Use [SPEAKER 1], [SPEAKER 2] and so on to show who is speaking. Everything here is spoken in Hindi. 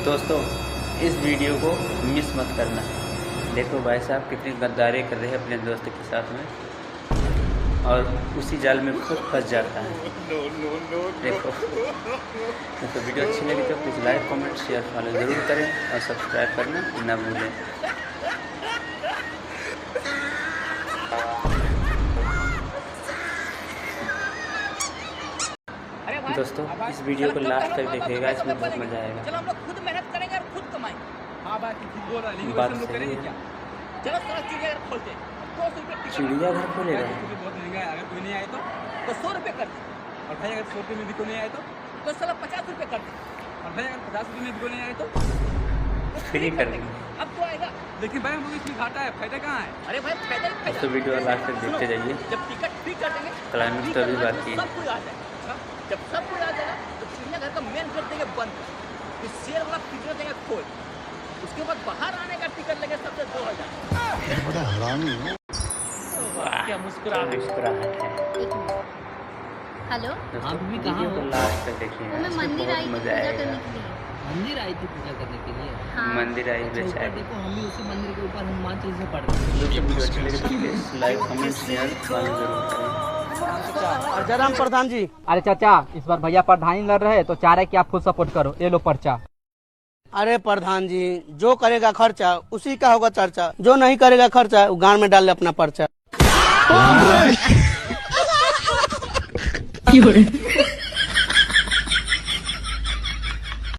[SPEAKER 1] दोस्तों इस वीडियो को मिस मत करना। देखो भाई साहब कितनी गद्दारी कर रहे हैं अपने दोस्त के साथ में और उसी जाल में खुद फंस जाता है। देखो तो वीडियो अच्छी लगी तो please like comment share follow ज़रूर करें और सब्सक्राइब करना ना भूलें। दोस्तों इस वीडियो को लास्ट तक देखिएगा, इसमें बहुत मजा आएगा।
[SPEAKER 2] चलो हम लोग खुद मेहनत करेंगे और खुद कमाएंगे। हाँ बात
[SPEAKER 1] सही है।
[SPEAKER 2] चलो सारा चिड़ियाघर खोलते हैं। 200 रुपये टिकट।
[SPEAKER 1] चिड़ियाघर खोलेगा
[SPEAKER 3] बहुत महंगा है। अगर कोई नहीं आए
[SPEAKER 2] तो 100 रुपये कर दे।
[SPEAKER 3] और भाई अगर 100 रुपये में भी कोई नहीं आए
[SPEAKER 2] तो साला 50 रुपये कर दे।
[SPEAKER 3] और भाई अगर 50 रुपये में भी कोई नहीं आए तो
[SPEAKER 1] फ्री कर देंगे।
[SPEAKER 2] अब तो आएगा।
[SPEAKER 3] लेकिन भाई हम लोग इसमें घाटा है, फायदा कहाँ है?
[SPEAKER 2] अरे भाई फायदा ही फायदा।
[SPEAKER 1] तो वीडियो लास्ट तक देखते जाइए।
[SPEAKER 2] जब टिकट फ्री कर देंगे
[SPEAKER 1] क्लाइमेक्स तो अभी बाकी है।
[SPEAKER 2] सब कोई आ जाएगा। जब सब कोई आ जाएगा तो चिड़ियाघर का मेन गेट देंगे बंद, फिर शेर वाला पिंजरा देंगे खोल, उसके बाद बाहर आने का टिकट लगे सबसे 2000।
[SPEAKER 4] बड़ा हरामी है।
[SPEAKER 2] क्या मुस्कुराहट है।
[SPEAKER 5] हेलो,
[SPEAKER 1] आप भी कहाँ हो? लास्ट तक देखिए,
[SPEAKER 5] मैं मंदिर आई थी
[SPEAKER 1] मजा
[SPEAKER 5] पूजा
[SPEAKER 1] आएगा।
[SPEAKER 5] करने के लिए।
[SPEAKER 6] मंदिर आई थी पूजा करने के लिए।
[SPEAKER 5] हाँ।
[SPEAKER 1] मंदिर आई
[SPEAKER 6] अच्छा, ऊपर
[SPEAKER 1] बेचारी।
[SPEAKER 6] देखो हम भी उसी मंदिर के ऊपर हनुमान चालीसा पढ़ते हैं।
[SPEAKER 1] दोस्तों वीडियो अच्छी लगी तो please like comment share follow ज़रूर करें।
[SPEAKER 7] जयराम प्रधान जी।
[SPEAKER 8] अरे चाचा, इस बार भैया प्रधानी लड़ रहे हैं तो चाह रहे कि आप फुल सपोर्ट करो। ये लो पर्चा।
[SPEAKER 7] अरे प्रधान जी, जो करेगा खर्चा उसी का होगा चर्चा, जो नहीं करेगा खर्चा वो गांव में डाल ले अपना पर्चा।